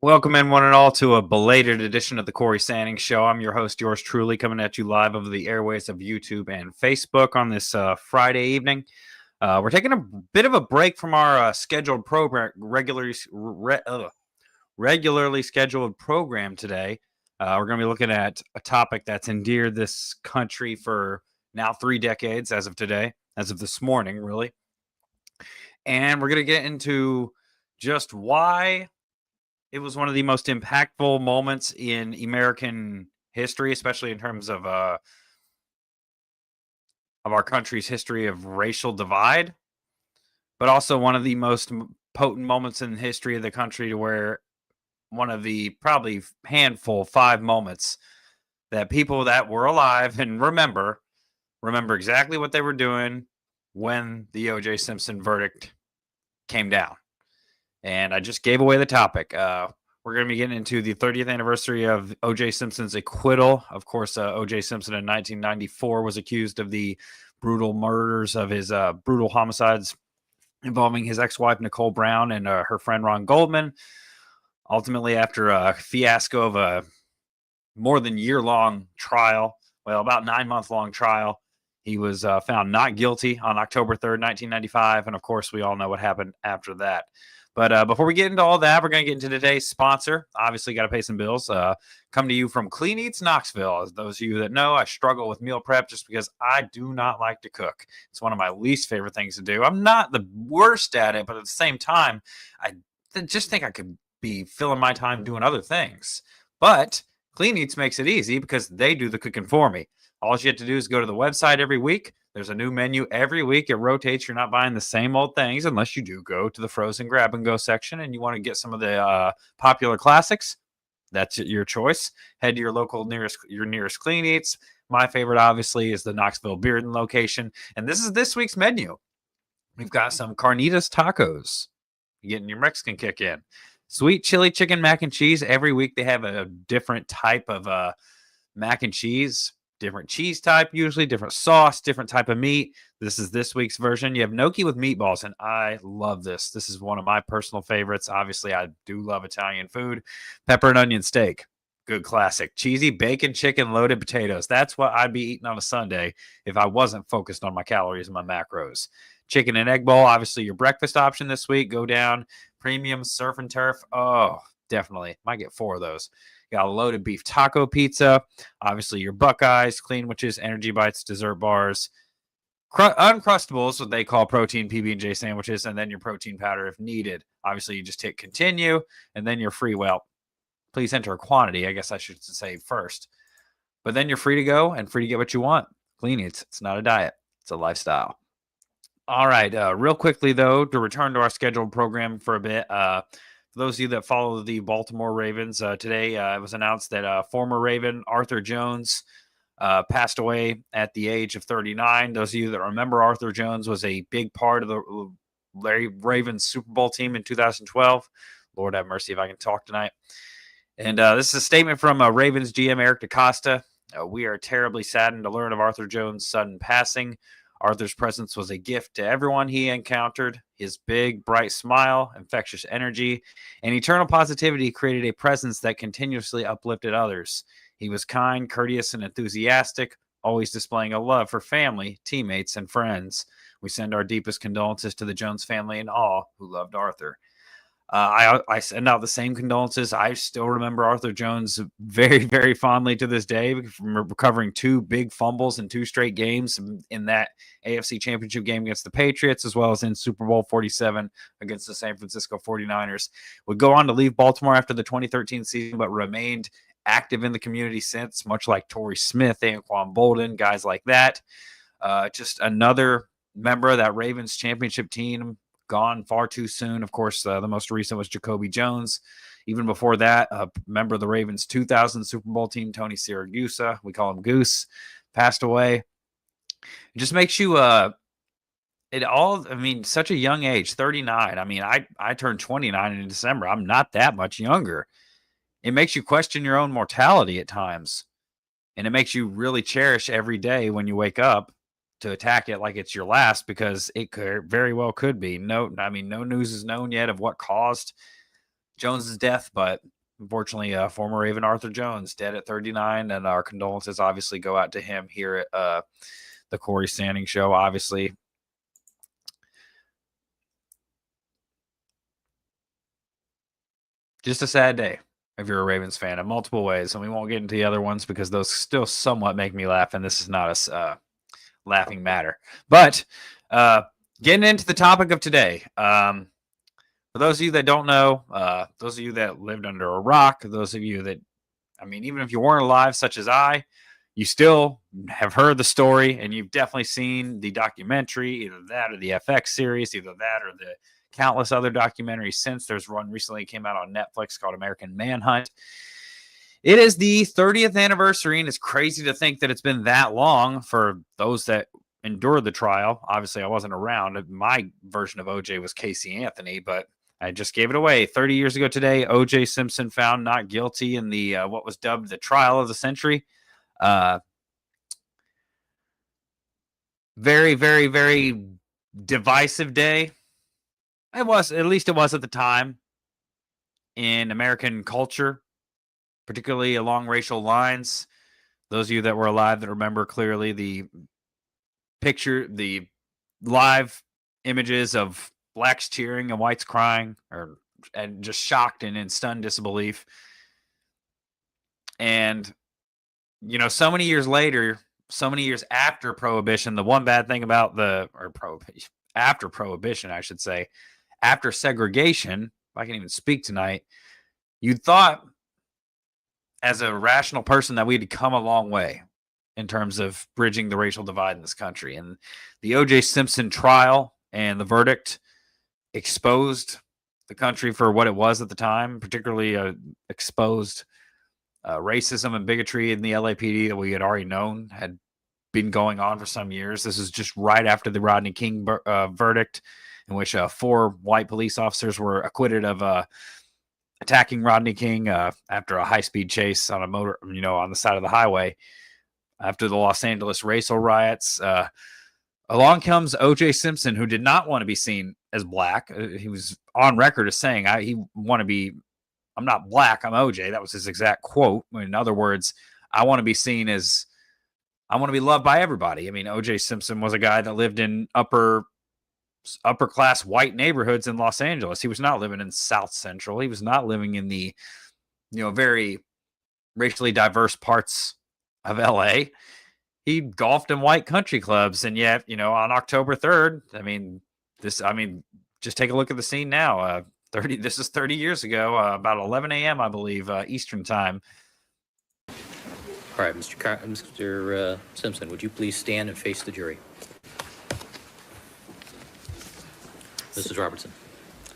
Welcome in one and all to a belated edition of the Cory Sanding Show. I'm your host, yours truly, coming at you live over the airways of YouTube and Facebook on this Friday evening. We're taking a bit of a break from our scheduled program, regularly scheduled program today. We're going to be looking at a topic that's endeared this country for now 3 decades, as of today, as of this morning, really. And we're going to get into just why it was one of the most impactful moments in American history, especially in terms of our country's history of racial divide, but also one of the most potent moments in the history of the country, to where one of the probably handful 5 moments that people that were alive and remember exactly what they were doing when the O.J. Simpson verdict came down. And I just gave away the topic. We're going to be getting into the 30th anniversary of O.J. Simpson's acquittal. Of course, O.J. Simpson in 1994 was accused of the brutal murders of his brutal homicides involving his ex-wife, Nicole Brown, and her friend, Ron Goldman. Ultimately, after a fiasco of a more than year-long trial, about 9-month-long trial, he was found not guilty on October 3rd, 1995. And of course, we all know what happened after that. But before we get into all that, we're going to get into today's sponsor. Obviously, got to pay some bills. Come to you from Clean Eats Knoxville. As those of you that know, I struggle with meal prep just because I do not like to cook. It's one of my least favorite things to do. I'm not the worst at it, but at the same time, I just think I could be filling my time doing other things. But Clean Eats makes it easy because they do the cooking for me. All you have to do is go to the website every week. There's a new menu every week. It rotates. You're not buying the same old things unless you do go to the frozen grab and go section and you want to get some of the popular classics. That's your choice. Head to your nearest Clean Eats. My favorite, obviously, is the Knoxville Bearden location. And this is this week's menu. We've got some carnitas tacos. You're getting your Mexican kick in. Sweet chili chicken mac and cheese. Every week they have a different type of mac and cheese. Different cheese type, usually different sauce, different type of meat. This is this week's version. You have gnocchi with meatballs, and I love this. This is one of my personal favorites. Obviously, I do love Italian food. Pepper and onion steak, good classic. Cheesy bacon, chicken, loaded potatoes. That's what I'd be eating on a Sunday if I wasn't focused on my calories and my macros. Chicken and egg bowl, obviously your breakfast option this week. Go down, premium surf and turf. Oh, definitely. Might get 4 of those. Got a loaded beef taco pizza. Obviously, your Buckeyes, Clean Witches, Energy Bites, dessert bars, Uncrustables, what they call protein PB&J sandwiches, and then your protein powder if needed. Obviously, you just hit continue, and then you're free. Well, please enter a quantity, I guess I should say first. But then you're free to go and free to get what you want. Clean Eats. It's not a diet. It's a lifestyle. All right. Real quickly, though, to return to our scheduled program for a bit, for those of you that follow the Baltimore Ravens, today it was announced that former Raven Arthur Jones passed away at the age of 39. Those of you that remember, Arthur Jones was a big part of the Ravens Super Bowl team in 2012. Lord have mercy if I can talk tonight. And this is a statement from Ravens GM Eric DaCosta. We are terribly saddened to learn of Arthur Jones' sudden passing. Arthur's presence was a gift to everyone he encountered. His big, bright smile, infectious energy, and eternal positivity created a presence that continuously uplifted others. He was kind, courteous, and enthusiastic, always displaying a love for family, teammates, and friends. We send our deepest condolences to the Jones family and all who loved Arthur. I send out the same condolences. I still remember Arthur Jones very, very fondly to this day from recovering 2 big fumbles in 2 straight games in that AFC Championship game against the Patriots, as well as in Super Bowl 47 against the San Francisco 49ers. Would go on to leave Baltimore after the 2013 season, but remained active in the community since, much like Torrey Smith, Anquan Bolden, guys like that. Just another member of that Ravens championship team, gone far too soon. Of course, the most recent was Jacoby Jones. Even before that, a member of the Ravens 2000 Super Bowl team, Tony Siragusa, we call him Goose, passed away. It just makes you such a young age, 39. I turned 29 in December. I'm not that much younger. It makes you question your own mortality at times. And it makes you really cherish every day when you wake up to attack it like it's your last, because it very well could be. No news is known yet of what caused Jones's death, but unfortunately, former Raven Arthur Jones dead at 39, and our condolences obviously go out to him here at the Cory Standing Show. Obviously, just a sad day if you're a Ravens fan in multiple ways, and we won't get into the other ones because those still somewhat make me laugh, and this is not a laughing matter. But getting into the topic of today. For those of you that don't know, those of you that lived under a rock, those of you that, I mean, even if you weren't alive, such as I, you still have heard the story, and you've definitely seen the documentary, either that or the FX series, either that or the countless other documentaries since. There's one recently came out on Netflix called American Manhunt. It is the 30th anniversary, and it's crazy to think that it's been that long for those that endured the trial. Obviously, I wasn't around. My version of OJ was Casey Anthony, but I just gave it away. 30 years ago today, OJ Simpson found not guilty in the what was dubbed the trial of the century. Very, very, very divisive day. It was, at least it was at the time in American culture, particularly along racial lines. Those of you that were alive that remember clearly the live images of blacks cheering and whites crying, and just shocked and in stunned disbelief. And, you know, so many years later, so many years after Prohibition, the one bad thing about after Prohibition, I should say, after segregation, if I can even speak tonight, you'd thought as a rational person that we'd come a long way in terms of bridging the racial divide in this country. And the O.J. Simpson trial and the verdict exposed the country for what it was at the time, particularly exposed racism and bigotry in the LAPD that we had already known had been going on for some years. This is just right after the Rodney King verdict, in which 4 white police officers were acquitted of attacking Rodney King after a high-speed chase on a motor, on the side of the highway after the Los Angeles racial riots. Along comes O.J. Simpson, who did not want to be seen as black. He was on record as saying, I'm not black, I'm OJ. That was his exact quote. In other words, I want to be loved by everybody. I mean, O.J. Simpson was a guy that lived in upper class white neighborhoods in Los Angeles. He was not living in South Central. He was not living in the, very racially diverse parts of LA. He golfed in white country clubs. And yet, on October 3rd, just take a look at the scene now. This is 30 years ago, about 11 a.m., I believe, Eastern time. All right, Mr. Simpson, would you please stand and face the jury? Mrs. Robertson.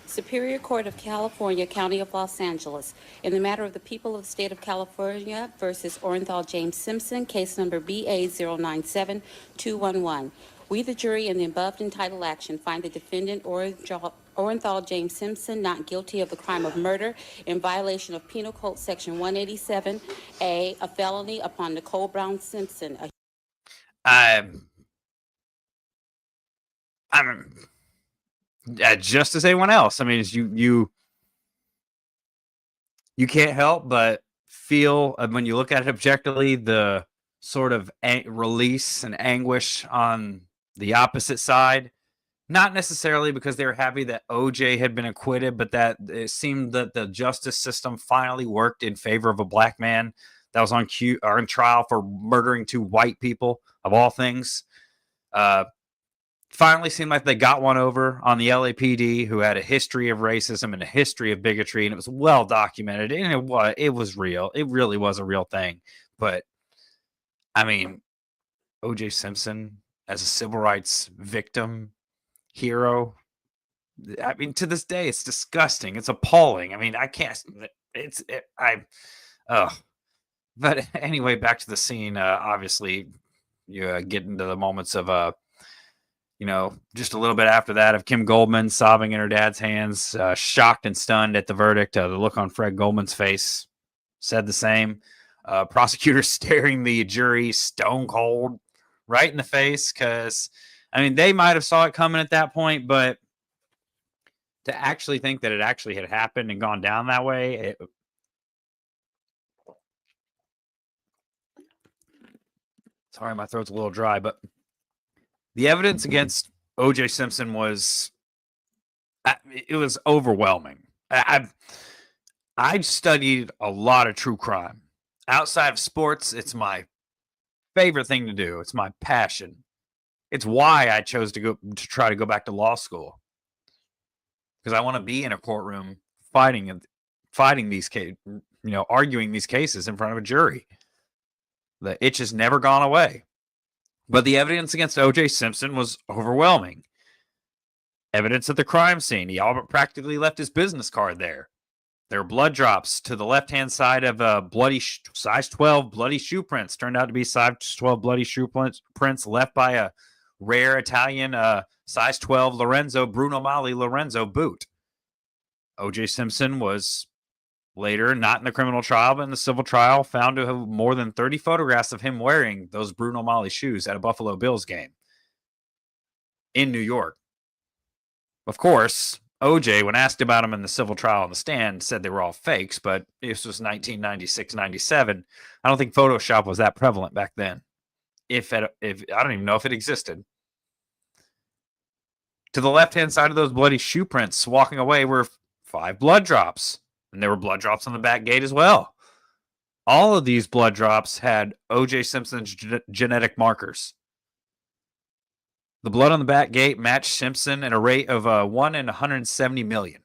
Superior Court of California, County of Los Angeles, in the matter of the people of the state of California versus Orenthal James Simpson, case number BA097211. We, the jury, in the above entitled action, find the defendant Orenthal James Simpson not guilty of the crime of murder in violation of Penal Code Section 187A, a felony upon Nicole Brown Simpson. Just as anyone else. I mean, you can't help but feel, when you look at it objectively, the sort of release and anguish on the opposite side. Not necessarily because they were happy that OJ had been acquitted, but that it seemed that the justice system finally worked in favor of a black man that was on trial for murdering 2 white people, of all things. Finally seemed like they got one over on the LAPD, who had a history of racism and a history of bigotry, and it was well documented, and it was real. It really was a real thing. But, I mean, O.J. Simpson as a civil rights victim, hero, I mean, to this day, it's disgusting. It's appalling. I mean, I can't, but anyway, back to the scene. Obviously, you get into the moments of, just a little bit after that of Kim Goldman sobbing in her dad's hands, shocked and stunned at the verdict. The look on Fred Goldman's face said the same. Prosecutors staring the jury stone cold right in the face, because, I mean, they might have saw it coming at that point, but to actually think that it actually had happened and gone down that way. Sorry, my throat's a little dry, but the evidence against O.J. Simpson was overwhelming. I've studied a lot of true crime. Outside of sports, it's my favorite thing to do. It's my passion. It's why I chose to try to go back to law school, because I want to be in a courtroom fighting these cases, arguing these cases in front of a jury. The itch has never gone away. But the evidence against O.J. Simpson was overwhelming. Evidence at the crime scene. He practically left his business card there. There were blood drops to the left-hand side of a bloody size 12 bloody shoe prints. Turned out to be size 12 bloody shoe prints left by a rare Italian size 12 Bruno Mali Lorenzo boot. O.J. Simpson was later, not in the criminal trial, but in the civil trial, found to have more than 30 photographs of him wearing those Bruno Mali shoes at a Buffalo Bills game in New York. Of course, OJ, when asked about them in the civil trial on the stand, said they were all fakes, but this was 1996, 97. I don't think Photoshop was that prevalent back then. If I don't even know if it existed. To the left-hand side of those bloody shoe prints walking away were 5 blood drops. And there were blood drops on the back gate as well. All of these blood drops had O.J. Simpson's genetic markers. The blood on the back gate matched Simpson at a rate of 1 in 170 million.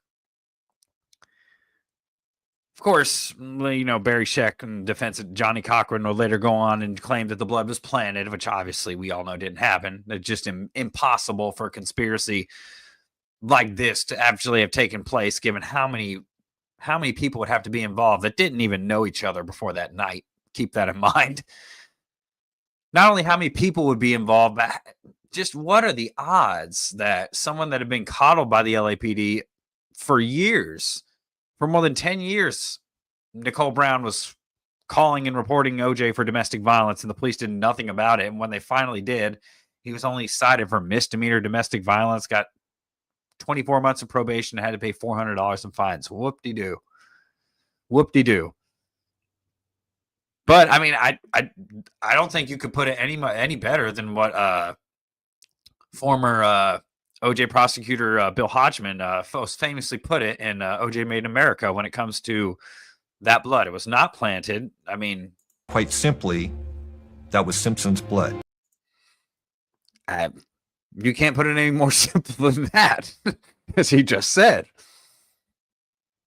Of course, Barry Scheck and defense Johnny Cochran will later go on and claim that the blood was planted, which obviously we all know didn't happen. It's just impossible for a conspiracy like this to actually have taken place, given how many people would have to be involved that didn't even know each other before that night. Keep that in mind. Not only how many people would be involved, but just what are the odds that someone that had been coddled by the LAPD for years, for more than 10 years, Nicole Brown was calling and reporting OJ for domestic violence, and the police did nothing about it. And when they finally did, he was only cited for misdemeanor domestic violence, got 24 months of probation, had to pay $400 in fines. Whoop-de-doo. Whoop-de-doo. But I mean, I don't think you could put it any better than what former OJ prosecutor Bill Hodgman famously put it in OJ Made in America when it comes to that blood. It was not planted. I mean, quite simply, that was Simpson's blood. You can't put it any more simple than that, as he just said.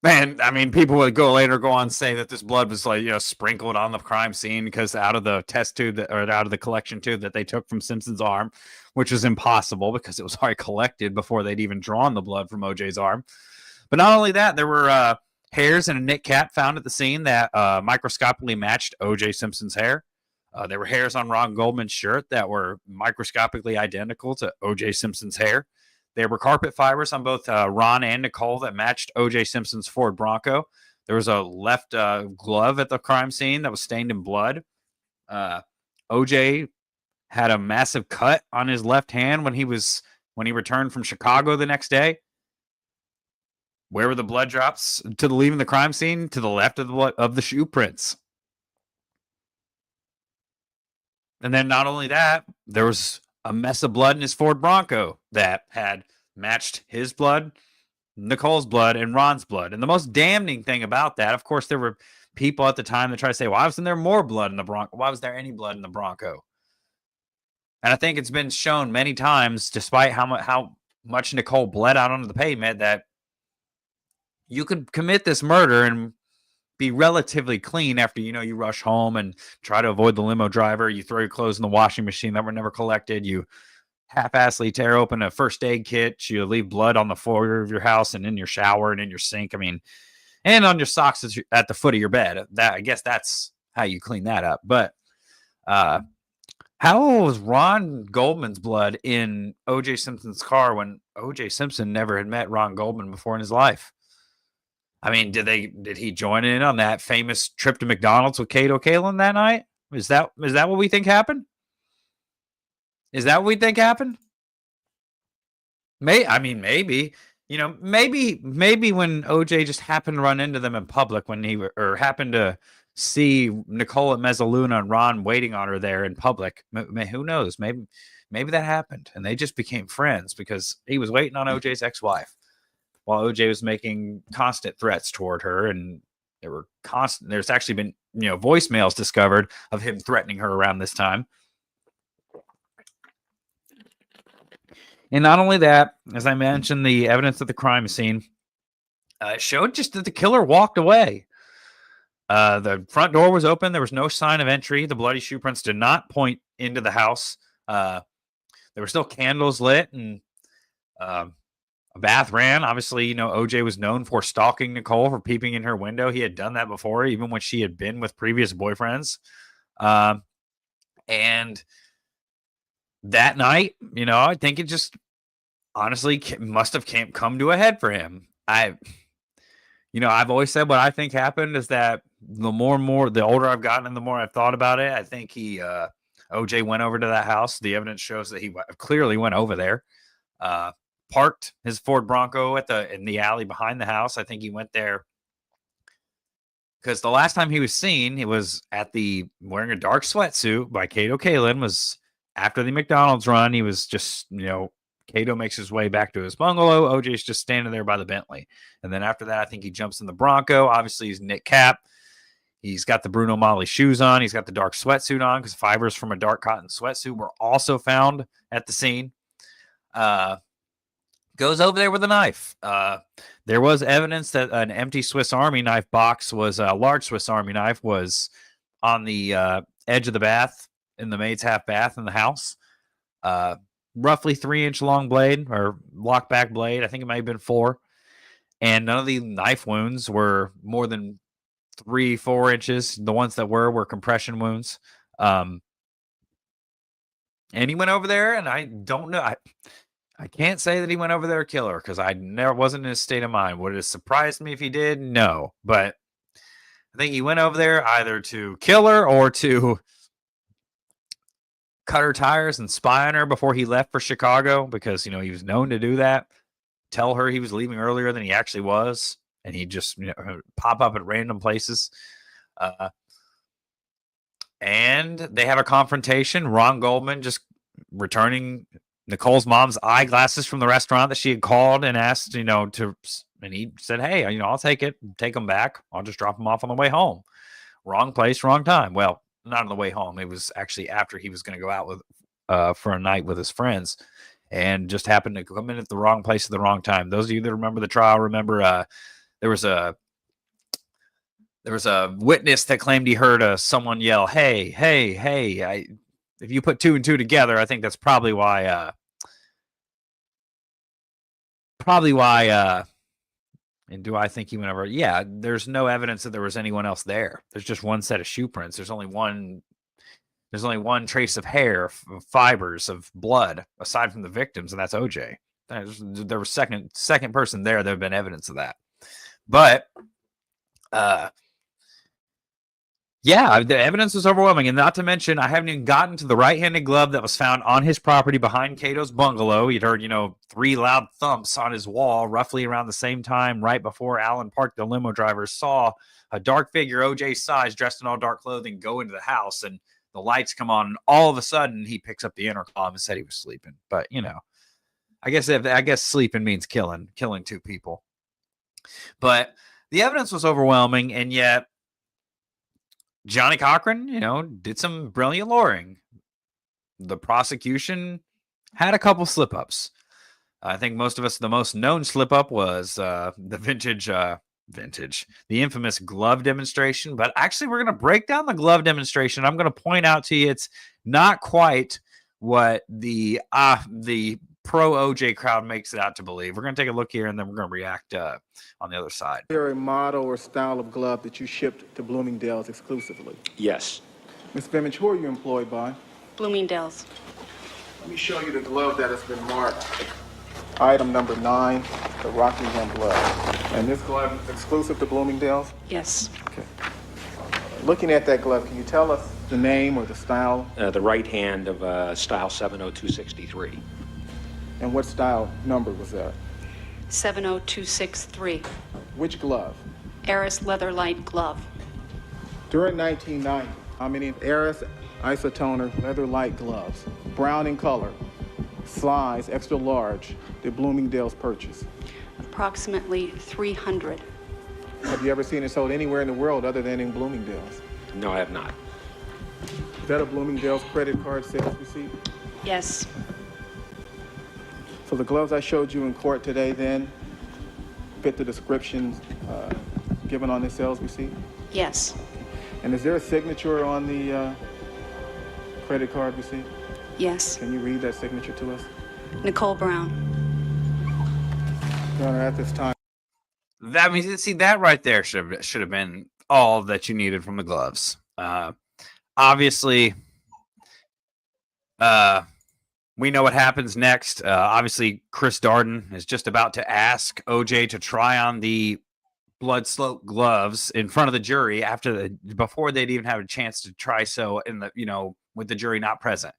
Man, I mean, people would go on and say that this blood was sprinkled on the crime scene because out of the test tube out of the collection tube that they took from Simpson's arm, which was impossible because it was already collected before they'd even drawn the blood from OJ's arm. But not only that, there were hairs and a knit cap found at the scene that microscopically matched OJ Simpson's hair. There were hairs on Ron Goldman's shirt that were microscopically identical to OJ Simpson's hair. There were carpet fibers on both Ron and Nicole that matched O.J. Simpson's Ford Bronco. There was a left glove at the crime scene that was stained in blood. O.J. had a massive cut on his left hand when he returned from Chicago the next day. Where were the blood drops to leaving the crime scene? To the left of the shoe prints. And then not only that, there was a mess of blood in his Ford Bronco that had matched his blood, Nicole's blood, and Ron's blood. And the most damning thing about that, of course, there were people at the time that tried to say, why wasn't there more blood in the Bronco? Why was there any blood in the Bronco? And I think it's been shown many times, despite how much Nicole bled out onto the pavement, that you could commit this murder and be relatively clean after, you rush home and try to avoid the limo driver. You throw your clothes in the washing machine that were never collected. You half-assly tear open a first aid kit. You leave blood on the floor of your house and in your shower and in your sink. I mean, and on your socks at the foot of your bed. I guess that's how you clean that up. But how was Ron Goldman's blood in O.J. Simpson's car when O.J. Simpson never had met Ron Goldman before in his life? I mean, did he join in on that famous trip to McDonald's with Kato Kalin that night? Is that what we think happened? Is that what we think happened? Maybe. You know, maybe when OJ just happened to run into them in public when or happened to see Nicole at Mezzaluna and Ron waiting on her there in public. Who knows? Maybe that happened and they just became friends because he was waiting on OJ's ex-wife while OJ was making constant threats toward her, and there were constant. There's actually been voicemails discovered of him threatening her around this time. And not only that, as I mentioned, the evidence at the crime scene showed just that the killer walked away. The front door was open. There was no sign of entry. The bloody shoe prints did not point into the house. There were still candles lit, and a bath ran. Obviously, OJ was known for stalking Nicole, for peeping in her window. He had done that before, even when she had been with previous boyfriends. And that night, I think it just honestly must have come to a head for him. I've always said what I think happened is that the older I've gotten and the more I've thought about it, I think OJ went over to that house. The evidence shows that he clearly went over there, parked his Ford Bronco in the alley behind the house. I think he went there because the last time he was seen, he was wearing a dark sweatsuit by Kato Kalin. Was after the McDonald's run. He was just, Kato makes his way back to his bungalow. OJ's just standing there by the Bentley. And then after that, I think he jumps in the Bronco. Obviously, he's knit cap. He's got the Bruno Magli shoes on. He's got the dark sweatsuit on because fibers from a dark cotton sweatsuit were also found at the scene. Goes over there with a knife. There was evidence that an empty Swiss Army knife box a large Swiss Army knife was on the edge of the bath in the maid's half bath in the house. Roughly 3-inch long blade or lock back blade. I think it might have been 4. And none of the knife wounds were more than 3-4 inches. The ones that were compression wounds. And he went over there, and I don't know. I can't say that he went over there to kill her because I never wasn't in his state of mind. Would it have surprised me if he did? No. But I think he went over there either to kill her or to cut her tires and spy on her before he left for Chicago because, he was known to do that. Tell her he was leaving earlier than he actually was. And he just pop up at random places. And they have a confrontation. Ron Goldman just returning Nicole's mom's eyeglasses from the restaurant that she had called and asked, and he said, hey, I'll take them back. I'll just drop them off on the way home. Wrong place, wrong time. Well, not on the way home. It was actually after he was going to go out with for a night with his friends and just happened to come in at the wrong place at the wrong time. Those of you that remember the trial, remember there was a witness that claimed he heard someone yell, hey, hey, hey. If you put 2 and 2 together, I think that's probably why and do I think he went over? Yeah, there's no evidence that there was anyone else there. There's just one set of shoe prints. There's only one trace of hair, fibers of blood, aside from the victims, and that's OJ. There was second person there. There have been evidence of that, but yeah, the evidence was overwhelming, and not to mention, I haven't even gotten to the right-handed glove that was found on his property behind Cato's bungalow. You'd heard, 3 loud thumps on his wall, roughly around the same time, right before Alan Park, the limo driver, saw a dark figure, OJ's size, dressed in all dark clothing, go into the house, and the lights come on, and all of a sudden, he picks up the intercom and said he was sleeping. But, I guess sleeping means killing 2 people. But the evidence was overwhelming, and yet Johnny Cochran, did some brilliant lawyering. The prosecution had a couple slip-ups. I think most of us, the most known slip-up was the the infamous glove demonstration. But actually, we're going to break down the glove demonstration. I'm going to point out to you it's not quite what the pro OJ crowd makes it out to believe. We're going to take a look here, and then we're going to react on the other side. Is there a model or style of glove that you shipped to Bloomingdale's exclusively? Yes. Ms. Vimage, who are you employed by? Bloomingdale's. Let me show you the glove that has been marked. Item number 9, the Rockingham glove. And this glove is exclusive to Bloomingdale's? Yes. Okay. Looking at that glove, can you tell us the name or the style? The right hand of style 70263. And what style number was that? 70263. Which glove? Eris Leather Light Glove. During 1990, how many Eris isotoner leather light gloves, brown in color, size extra large, did Bloomingdale's purchase? Approximately 300. Have you ever seen it sold anywhere in the world other than in Bloomingdale's? No, I have not. Is that a Bloomingdale's credit card sales receipt? Yes. So the gloves I showed you in court today then fit the descriptions given on the sales receipt? Yes. And is there a signature on the credit card receipt? Yes. Can you read that signature to us? Nicole Brown. Your Honor, at this time. That means, see, that right there should have been all that you needed from the gloves. Obviously, we know what happens next. Obviously, Chris Darden is just about to ask OJ to try on the blood-soaked gloves in front of the jury before they'd even have a chance to try so with the jury not present.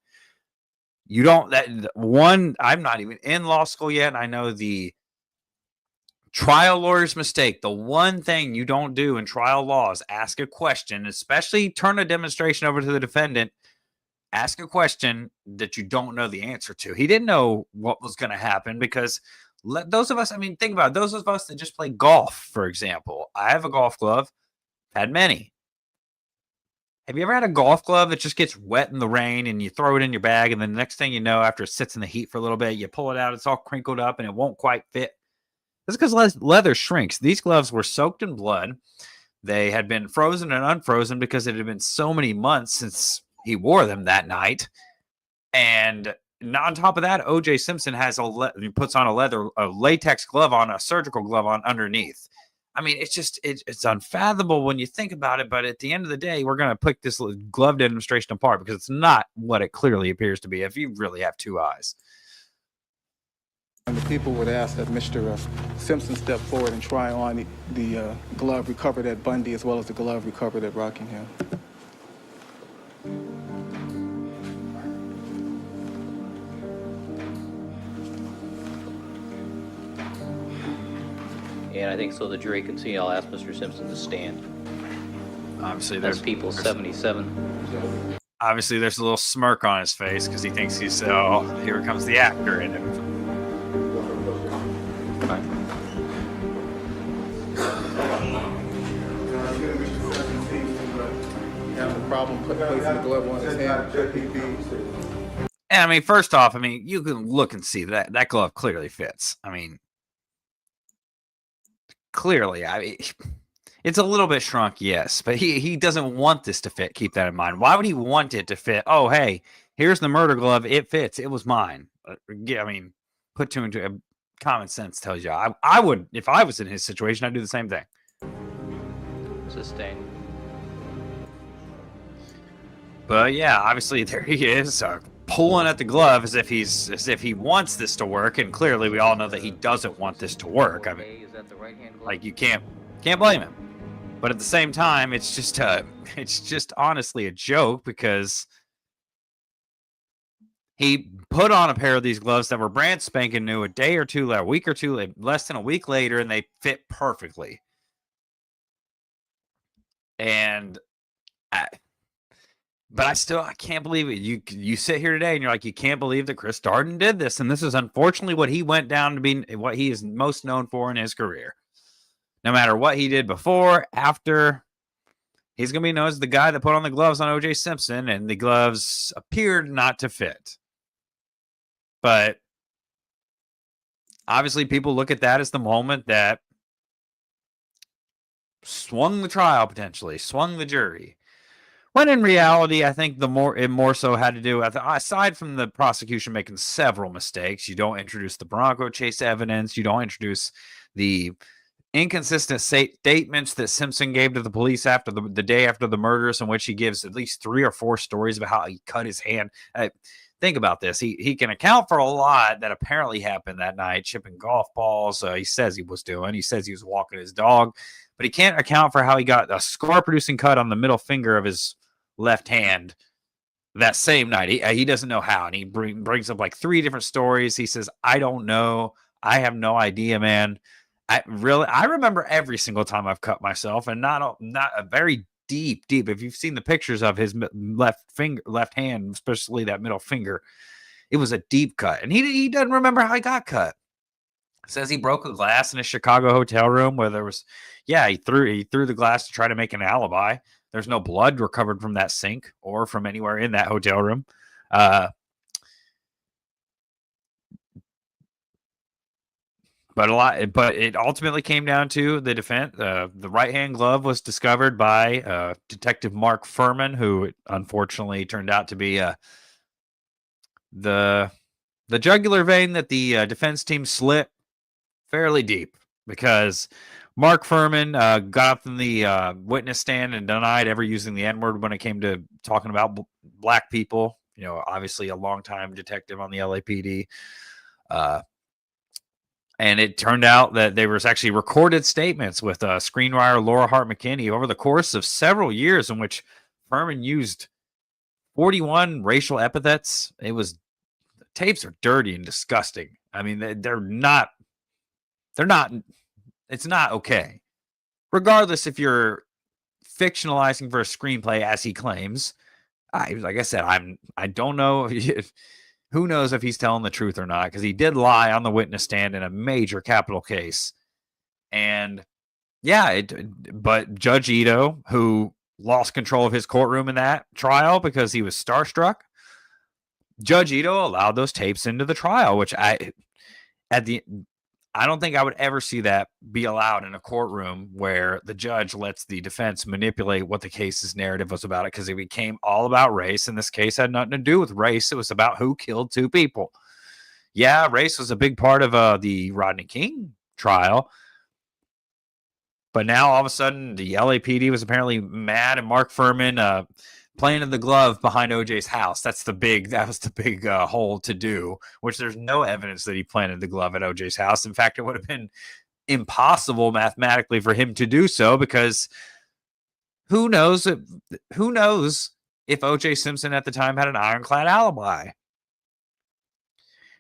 I'm not even in law school yet, and I know the trial lawyer's mistake. The one thing you don't do in trial law is ask a question, especially turn a demonstration over to the defendant. Ask a question that you don't know the answer to. He didn't know what was going to happen because those of us, think about it, those of us that just play golf, for example. I have a golf glove, had many. Have you ever had a golf glove that just gets wet in the rain and you throw it in your bag and then the next thing you know, after it sits in the heat for a little bit, you pull it out, it's all crinkled up and it won't quite fit? That's because leather shrinks. These gloves were soaked in blood. They had been frozen and unfrozen because it had been so many months since he wore them that night. And on top of that, OJ Simpson he puts on a latex glove on, a surgical glove on underneath. It's unfathomable when you think about it. But at the end of the day, we're going to pick this glove demonstration apart because it's not what it clearly appears to be if you really have two eyes. And the people would ask that Mr. Simpson step forward and try on the glove recovered at Bundy as well as the glove recovered at Rockingham. And I think so the jury can see, I'll ask Mr. Simpson to stand. Obviously, That's people 77. Obviously, there's a little smirk on his face because he thinks here comes the actor in him. Have a problem placing the glove on his hand. And first off, you can look and see that glove clearly fits. Clearly, it's a little bit shrunk, yes, but he doesn't want this to fit. Keep that in mind. Why would he want it to fit? Oh, hey, here's the murder glove. It fits. It was mine. Put two into common sense tells you. I would, if I was in his situation, I'd do the same thing. Sustained. But yeah, obviously there he is, pulling at the glove as if he wants this to work, and clearly we all know that he doesn't want this to work. Is that the right-hand glove? You can't blame him. But at the same time, it's just honestly a joke because he put on a pair of these gloves that were brand spanking new a week or two, less than a week later, and they fit perfectly. And but I can't believe it. You sit here today and you're like, you can't believe that Chris Darden did this. And this is unfortunately what he went down to be, what he is most known for in his career. No matter what he did before, after, he's going to be known as the guy that put on the gloves on O.J. Simpson, and the gloves appeared not to fit. But obviously people look at that as the moment that swung the trial, potentially, swung the jury. When in reality, I think it more so had to do with, aside from the prosecution making several mistakes, you don't introduce the Bronco chase evidence, you don't introduce the inconsistent statements that Simpson gave to the police after the day after the murders, in which he gives at least 3 or 4 stories about how he cut his hand. Think about this. He can account for a lot that apparently happened that night, chipping golf balls. He says he was doing. He says he was walking his dog. But he can't account for how he got a scar-producing cut on the middle finger of his left hand that same night. He doesn't know how. And he brings up like 3 different stories. He says, I don't know. I have no idea, man. I remember every single time I've cut myself, and not a very deep. If you've seen the pictures of his left hand, especially that middle finger, it was a deep cut, and he doesn't remember how he got cut. Says he broke a glass in a Chicago hotel room where there was, he threw the glass to try to make an alibi. There's no blood recovered from that sink or from anywhere in that hotel room. But it ultimately came down to the defense. The right hand glove was discovered by Detective Mark Furman, who unfortunately turned out to be the jugular vein that the defense team slit fairly deep, because Mark Furman got up in the witness stand and denied ever using the N-word when it came to talking about black people. Obviously a longtime detective on the LAPD. And it turned out that there was actually recorded statements with screenwriter Laura Hart McKinney over the course of several years in which Furman used 41 racial epithets. The tapes are dirty and disgusting. I mean, they're not, it's not okay. Regardless if you're fictionalizing for a screenplay, as he claims. Like I said, I don't know who knows if he's telling the truth or not, because he did lie on the witness stand in a major capital case. And but Judge Ito, who lost control of his courtroom in that trial because he was starstruck, Judge Ito allowed those tapes into the trial, which I don't think I would ever see that be allowed in a courtroom where the judge lets the defense manipulate what the case's narrative was about, it, because it became all about race, and this case had nothing to do with race. It was about who killed two people. Yeah, race was a big part of the Rodney King trial, but now all of a sudden the LAPD was apparently mad, and Mark Furman planted the glove behind OJ's house. That was the big hole to do, which there's no evidence that he planted the glove at OJ's house. In fact, it would have been impossible mathematically for him to do so, because who knows if OJ Simpson at the time had an ironclad alibi.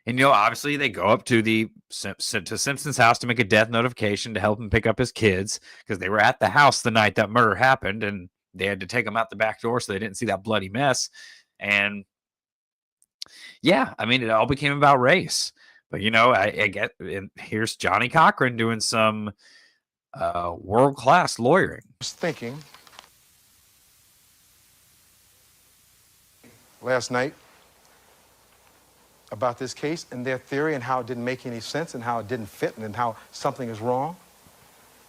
And, obviously they go up to Simpson's house to make a death notification to help him pick up his kids, because they were at the house the night that murder happened, and they had to take him out the back door so they didn't see that bloody mess. And it all became about race. But, I get, and here's Johnny Cochran doing some world-class lawyering. I was thinking last night about this case and their theory and how it didn't make any sense and how it didn't fit and how something is wrong.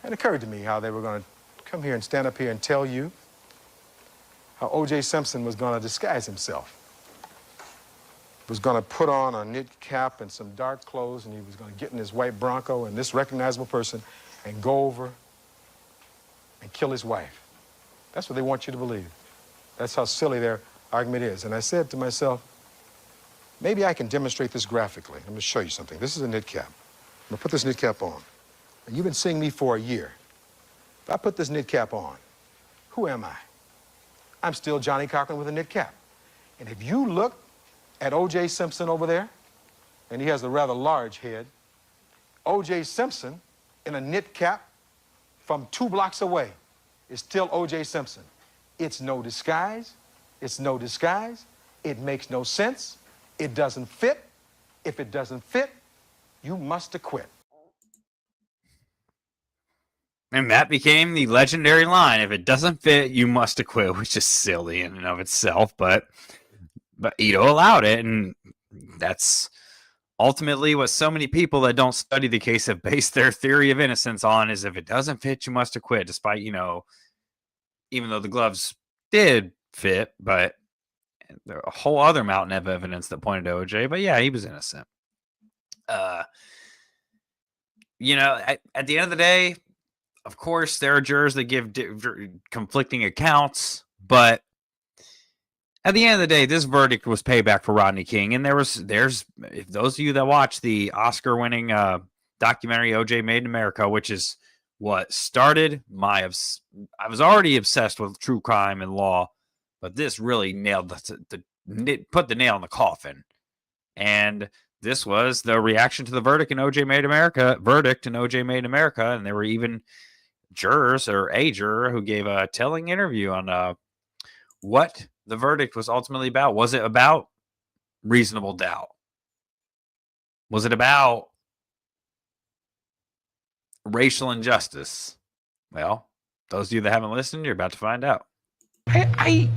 It occurred to me how they were going to come here and stand up here and tell you how O.J. Simpson was going to disguise himself. Was going to put on a knit cap and some dark clothes, and he was going to get in his white Bronco and this recognizable person and go over and kill his wife. That's what they want you to believe. That's how silly their argument is. And I said to myself, maybe I can demonstrate this graphically. I'm going to show you something. This is a knit cap. I'm going to put this knit cap on. And you've been seeing me for a year. If I put this knit cap on, who am I? I'm still Johnny Cochran with a knit cap. And if you look at O.J. Simpson over there, and he has a rather large head, O.J. Simpson in a knit cap from 2 blocks away is still O.J. Simpson. It's no disguise. It's no disguise. It makes no sense. It doesn't fit. If it doesn't fit, you must acquit. And that became the legendary line: if it doesn't fit, you must acquit, which is silly in and of itself, but Ito allowed it, and that's ultimately what so many people that don't study the case have based their theory of innocence on, is if it doesn't fit, you must acquit, despite, even though the gloves did fit, but there are a whole other mountain of evidence that pointed to OJ, but yeah, he was innocent. At the end of the day, of course, there are jurors that give conflicting accounts, but at the end of the day, this verdict was payback for Rodney King. And there's if those of you that watch the Oscar-winning documentary OJ Made in America, which is what started I was already obsessed with true crime and law, but this really nailed put the nail in the coffin. And this was the reaction to the verdict in OJ Made America, and there were even jurors or a juror who gave a telling interview on what the verdict was ultimately about. Was it about reasonable doubt? Was it about racial injustice? Well, those of you that haven't listened, you're about to find out. I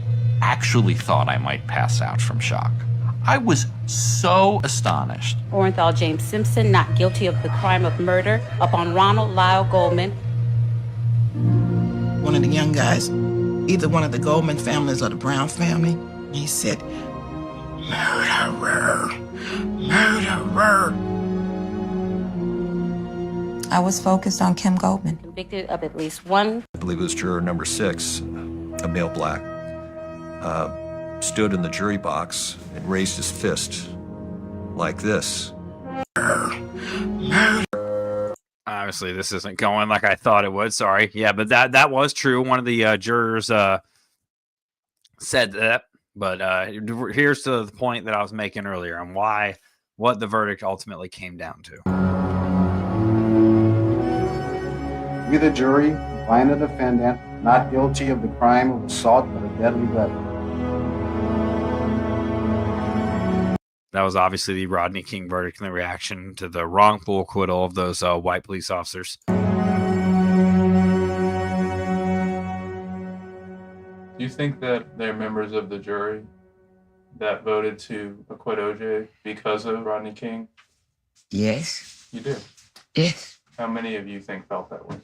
actually thought I might pass out from shock. I was so astonished. Orenthal James Simpson not guilty of the crime of murder upon Ronald Lyle Goldman. One of the young guys, either one of the Goldman families or the Brown family, he said, "Murderer, murderer." I was focused on Kim Goldman. Convicted of at least one. I believe it was juror number 6, a male black, stood in the jury box and raised his fist like this. Obviously, this isn't going like I thought it would. Sorry. Yeah, but that was true. One of the jurors said that. But here's to the point that I was making earlier on what the verdict ultimately came down to. We, the jury, find the defendant not guilty of the crime of assault with a deadly weapon. That was obviously the Rodney King verdict and the reaction to the wrongful acquittal of those white police officers. Do you think that they're members of the jury that voted to acquit OJ because of Rodney King? Yes. You do? Yes. How many of you think felt that way?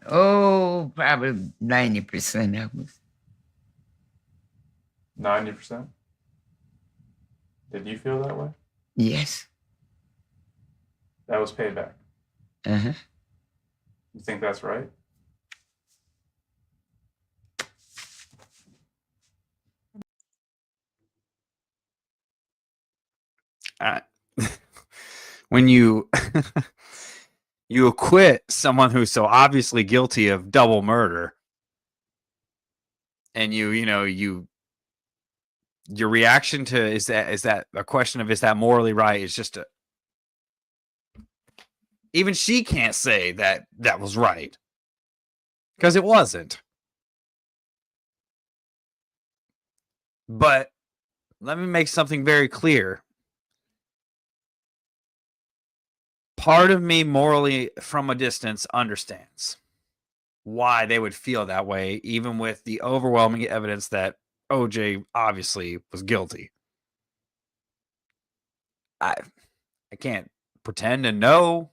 Oh, probably 90% of us. 90%? Did you feel that way? Yes. That was payback. Uh-huh. You think that's right? When you you acquit someone who's so obviously guilty of double murder, and your reaction to is that a question of is that morally right is just even she can't say that was right because it wasn't. But let me make something very clear. Part of me morally from a distance understands why they would feel that way, even with the overwhelming evidence that OJ obviously was guilty. I can't pretend to know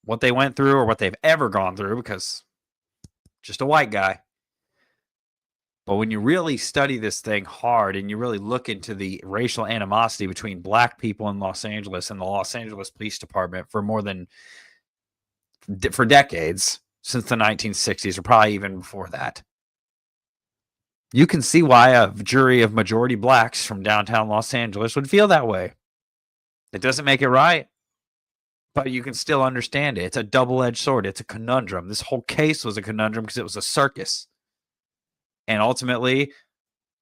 what they went through or what they've ever gone through because just a white guy. But when you really study this thing hard and you really look into the racial animosity between black people in Los Angeles and the Los Angeles Police Department for decades, since the 1960s or probably even before that, you can see why a jury of majority blacks from downtown Los Angeles would feel that way. It doesn't make it right, but you can still understand it. It's a double-edged sword. It's a conundrum. This whole case was a conundrum because it was a circus. And ultimately,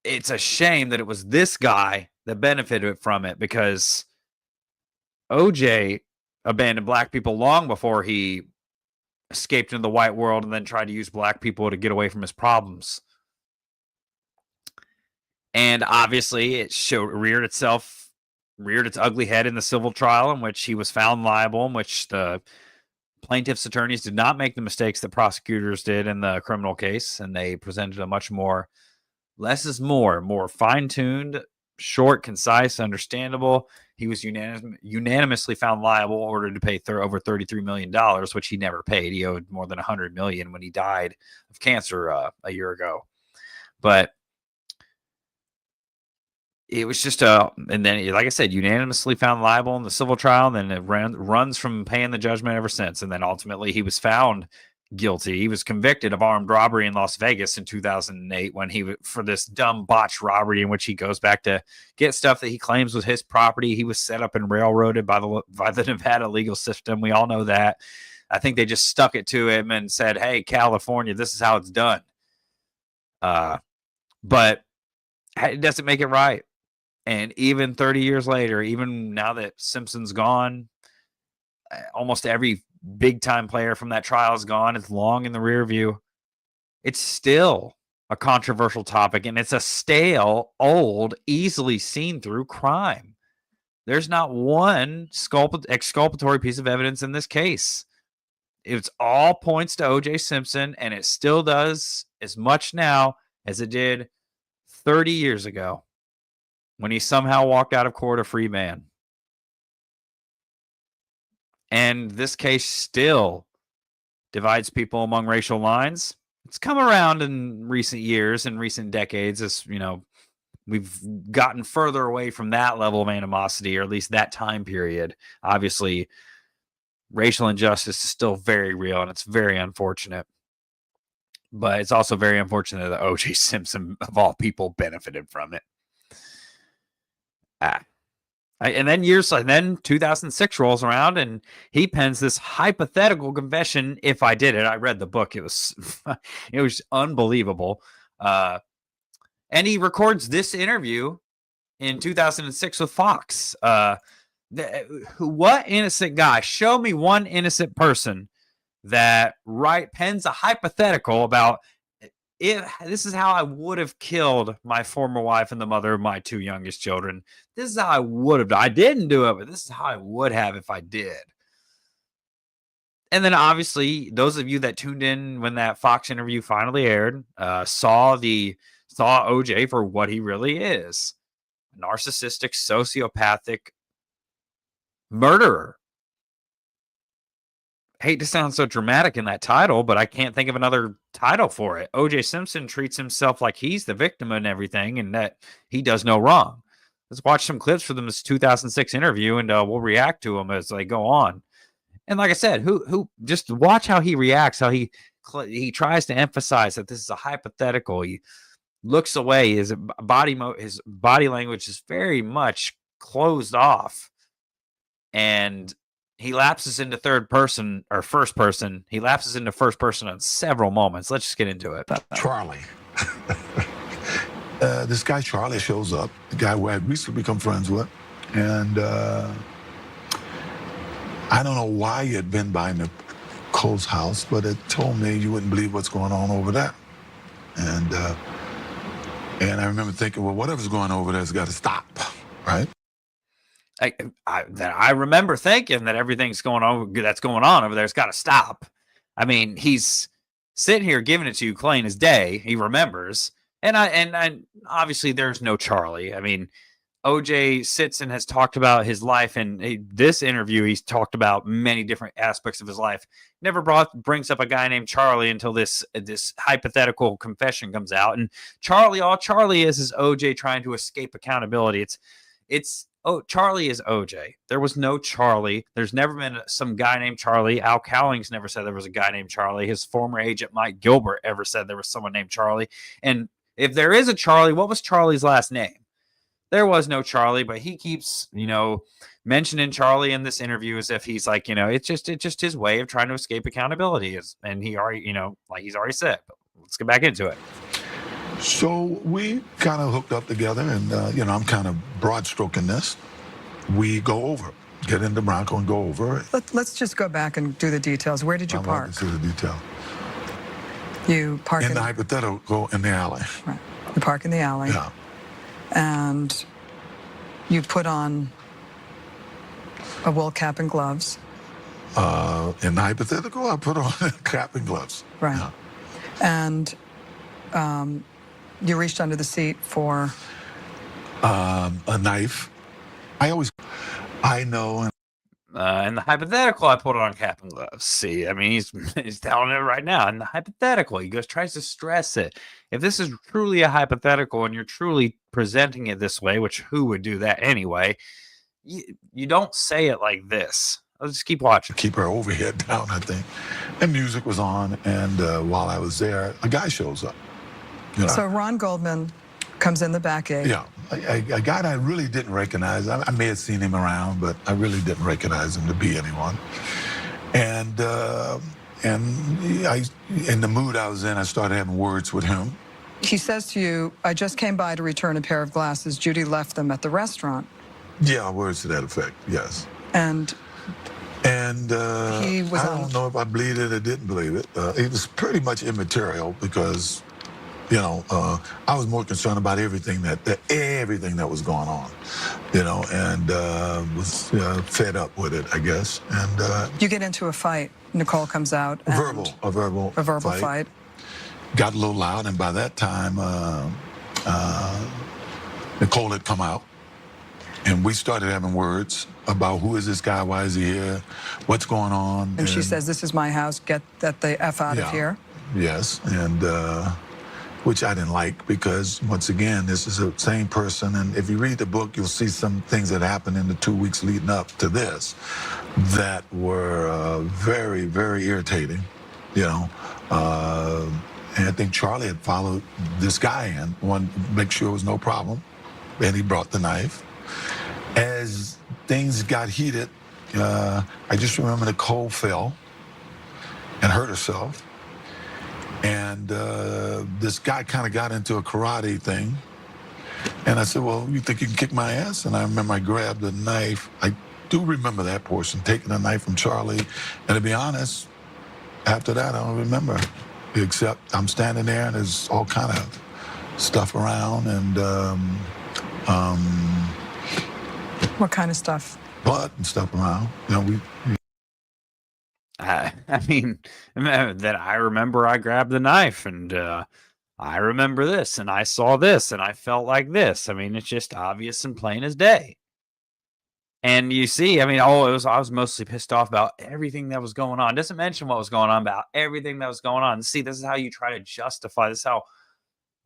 it's a shame that it was this guy that benefited from it because OJ abandoned black people long before he escaped into the white world and then tried to use black people to get away from his problems. And obviously, it reared its ugly head in the civil trial in which he was found liable, in which the plaintiff's attorneys did not make the mistakes that prosecutors did in the criminal case, and they presented a much more less is more fine-tuned, short, concise, understandable. He was unanimously found liable, ordered to pay over $33 million, which he never paid. He owed more than $100 million when he died of cancer a year ago. But it was just and then, like I said, unanimously found liable in the civil trial, and then it runs from paying the judgment ever since. And then ultimately he was found guilty. He was convicted of armed robbery in Las Vegas in 2008 for this dumb botched robbery in which he goes back to get stuff that he claims was his property. He was set up and railroaded by the Nevada legal system. We all know that. I think they just stuck it to him and said, "Hey, California, this is how it's done." But it doesn't make it right. And even 30 years later, even now that Simpson's gone, almost every big time player from that trial is gone. It's long in the rear view. It's still a controversial topic, and it's a stale, old, easily seen through crime. There's not one exculpatory piece of evidence in this case. It's all points to O.J. Simpson, and it still does as much now as it did 30 years ago when he somehow walked out of court a free man. And this case still divides people among racial lines. It's come around in recent years and recent decades, as you know, we've gotten further away from that level of animosity, or at least that time period. Obviously, racial injustice is still very real, and it's very unfortunate. But it's also very unfortunate that O.J. Simpson, of all people, benefited from it. And then 2006 rolls around, and he pens this hypothetical confession. If I did it, I read the book. It was unbelievable. And he records this interview in 2006 with Fox. What innocent guy? Show me one innocent person that pens a hypothetical about, if this is how I would have killed my former wife and the mother of my two youngest children. This is how I would have done. I didn't do it, but this is how I would have if I did. And then obviously, those of you that tuned in when that Fox interview finally aired, saw OJ for what he really is. Narcissistic, sociopathic murderer. Hate to sound so dramatic in that title, but I can't think of another title for it. O.J. Simpson treats himself like he's the victim and everything, and that he does no wrong. Let's watch some clips from this 2006 interview, and we'll react to them as they go on. And like I said, who just watch how he reacts, how he tries to emphasize that this is a hypothetical. He looks away. His body language is very much closed off, and he lapses into third person or first person. He lapses into first person on several moments. Let's just get into it. Charlie. This guy Charlie shows up, the guy who I had recently become friends with, and I don't know why he had been by Nicole's house, but it told me you wouldn't believe what's going on over there. And I remember thinking, well, whatever's going on over there has got to stop, right? I remember thinking that everything's going on that's going on over there has got to stop. I mean, he's sitting here giving it to you plain as day. He remembers, and obviously there's no Charlie. I mean, OJ sits and has talked about his life, and this interview he's talked about many different aspects of his life. Never brings up a guy named Charlie until this hypothetical confession comes out, and all Charlie is OJ trying to escape accountability. Charlie is OJ. There was no Charlie. There's never been some guy named Charlie. Al Cowlings never said there was a guy named Charlie. His former agent, Mike Gilbert, ever said there was someone named Charlie. And if there is a Charlie, what was Charlie's last name? There was no Charlie, but he keeps, mentioning Charlie in this interview as if he's like, it's just his way of trying to escape accountability. And he already, like he's already said, but let's get back into it. So we kind of hooked up together, and, I'm kind of broad stroking this. We go over, get into Bronco and go over. Let's just go back and do the details. Where did you park? Let's do the detail. You park in the hypothetical in the alley. Right. You park in the alley. Yeah. And you put on a wool cap and gloves. In the hypothetical, I put on a cap and gloves. Right. Yeah. And you reached under the seat for? A knife. I know. In the hypothetical, I put on cap and gloves. See, I mean, he's telling it right now. In the hypothetical, he tries to stress it. If this is truly a hypothetical and you're truly presenting it this way, which who would do that anyway, you don't say it like this. Let's just keep watching. Keep our overhead down, I think. And music was on, and while I was there, a guy shows up. So Ron Goldman comes in the back gate. Yeah, a guy I really didn't recognize. I may have seen him around, but I really didn't recognize him to be anyone. And in the mood I was in, I started having words with him. he says to you, I just came by to return a pair of glasses. Judy left them at the restaurant. Yeah, words to that effect, yes. And he was I don't know if I believed it or didn't believe it. It was pretty much immaterial because, you know, I was more concerned about everything that was going on, you know, and was fed up with it, I guess. And you get into a fight. Nicole comes out. A verbal fight. Got a little loud, and by that time, Nicole had come out, and we started having words about who is this guy, why is he here, what's going on. And she says, this is my house, get the F out of here. Yes, and which I didn't like because, once again, this is the same person, and if you read the book, you'll see some things that happened in the 2 weeks leading up to this that were very, very irritating, you know. And I think Charlie had followed this guy in, wanted to make sure it was no problem, and he brought the knife. As things got heated, I just remember Nicole fell and hurt herself. And this guy kind of got into a karate thing. And I said, well, you think you can kick my ass? And I remember I grabbed a knife. I do remember that portion, taking a knife from Charlie. And to be honest, after that, I don't remember. Except I'm standing there and there's all kind of stuff around and what kind of stuff? Blood and stuff around. You know, I mean, that I remember I grabbed the knife and I remember this and I saw this and I felt like this. I mean, it's just obvious and plain as day. And you see, I mean, I was mostly pissed off about everything that was going on. It doesn't mention what was going on about everything that was going on. See, this is how you try to justify this. Is how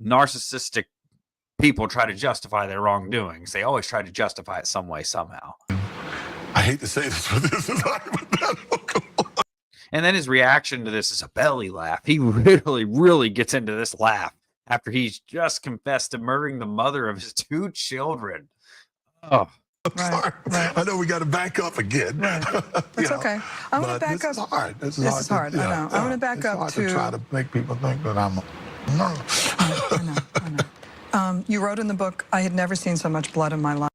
narcissistic people try to justify their wrongdoings. They always try to justify it some way, somehow. I hate to say this, but this is And then his reaction to this is a belly laugh. He really gets into this laugh after he's just confessed to murdering the mother of his 2 children. Oh. I'm sorry. Right. I know we got to back up again. Right. That's okay. I want to back up. This is hard. This is hard. I know. I want to back up to try to make people think that I'm. I know. You wrote in the book, I had never seen so much blood in my life.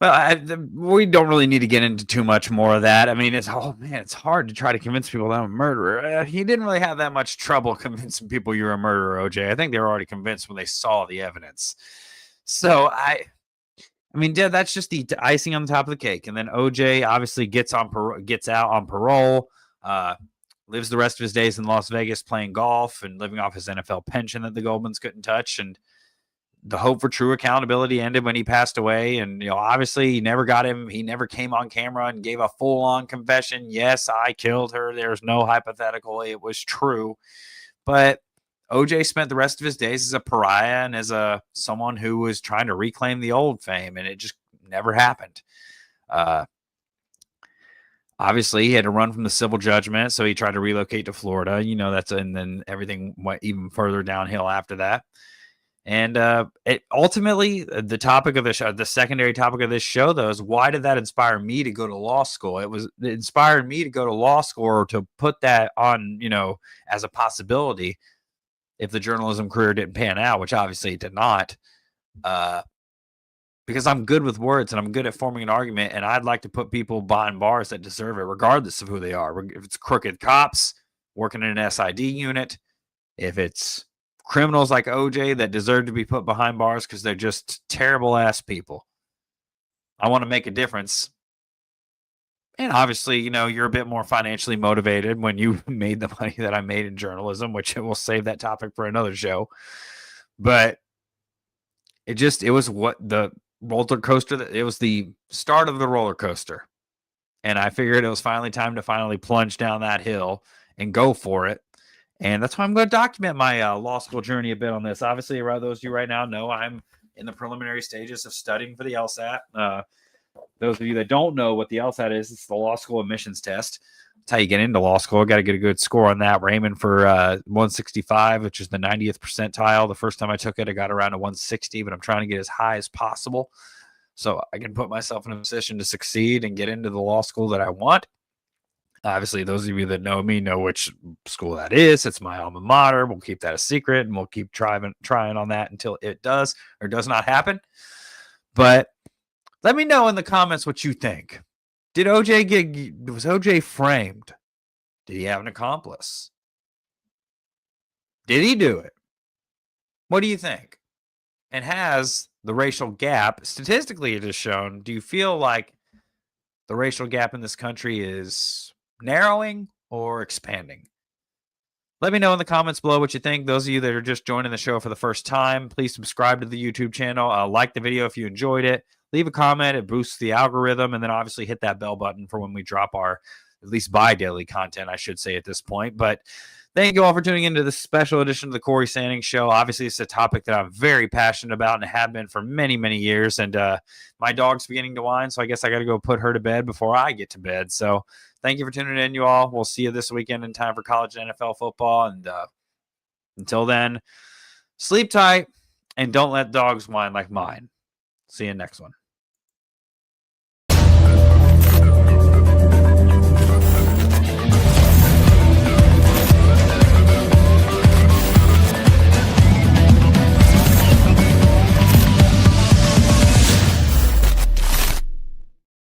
Well, we don't really need to get into too much more of that. I mean, it's hard to try to convince people that I'm a murderer. He didn't really have that much trouble convincing people you're a murderer, OJ. I think they were already convinced when they saw the evidence. So I mean, yeah, that's just the icing on the top of the cake. And then OJ obviously gets out on parole, lives the rest of his days in Las Vegas playing golf and living off his NFL pension that the Goldmans couldn't touch. And the hope for true accountability ended when he passed away. And, you know, obviously he never got him. He never came on camera and gave a full-on confession. Yes, I killed her. There's no hypothetical. It was true. But OJ spent the rest of his days as a pariah and as someone who was trying to reclaim the old fame, and it just never happened. Obviously, he had to run from the civil judgment, so he tried to relocate to Florida. You know, and then everything went even further downhill after that. And ultimately, the topic of the show, the secondary topic of this show, though, is why did that inspire me to go to law school? It inspired me to go to law school, or to put that on, you know, as a possibility if the journalism career didn't pan out, which obviously it did not, because I'm good with words and I'm good at forming an argument, and I'd like to put people behind bars that deserve it, regardless of who they are. If it's crooked cops working in an SID unit, if it's criminals like OJ that deserve to be put behind bars because they're just terrible ass people, I want to make a difference. And obviously, you know, you're a bit more financially motivated when you made the money that I made in journalism, which we'll save that topic for another show. But it was what the roller coaster, it was the start of the roller coaster. And I figured it was finally time to plunge down that hill and go for it. And that's why I'm going to document my law school journey a bit on this. Obviously, those of you right now know I'm in the preliminary stages of studying for the LSAT. Those of you that don't know what the LSAT is, it's the law school admissions test. It's how you get into law school. Got to get a good score on that. We're aiming for 165, which is the 90th percentile. The first time I took it, I got around a 160, but I'm trying to get as high as possible so I can put myself in a position to succeed and get into the law school that I want. Obviously, those of you that know me know which school that is. It's my alma mater. We'll keep that a secret, and we'll keep trying on that until it does or does not happen. But let me know in the comments what you think. Was OJ framed? Did he have an accomplice? Did he do it? What do you think? And has the racial gap, statistically it is shown, do you feel like the racial gap in this country is narrowing or expanding? Let me know in the comments below what you think. Those of you that are just joining the show for the first time, please subscribe to the YouTube channel. Like the video if you enjoyed it. Leave a comment. It boosts the algorithm. And then obviously hit that bell button for when we drop our, at least bi-daily content, I should say at this point. But thank you all for tuning into this special edition of the Cory Sanding Show. Obviously, it's a topic that I'm very passionate about and have been for many, many years. And my dog's beginning to whine, so I guess I got to go put her to bed before I get to bed. So thank you for tuning in, you all. We'll see you this weekend in time for college and NFL football. And until then, sleep tight and don't let dogs whine like mine. See you next one.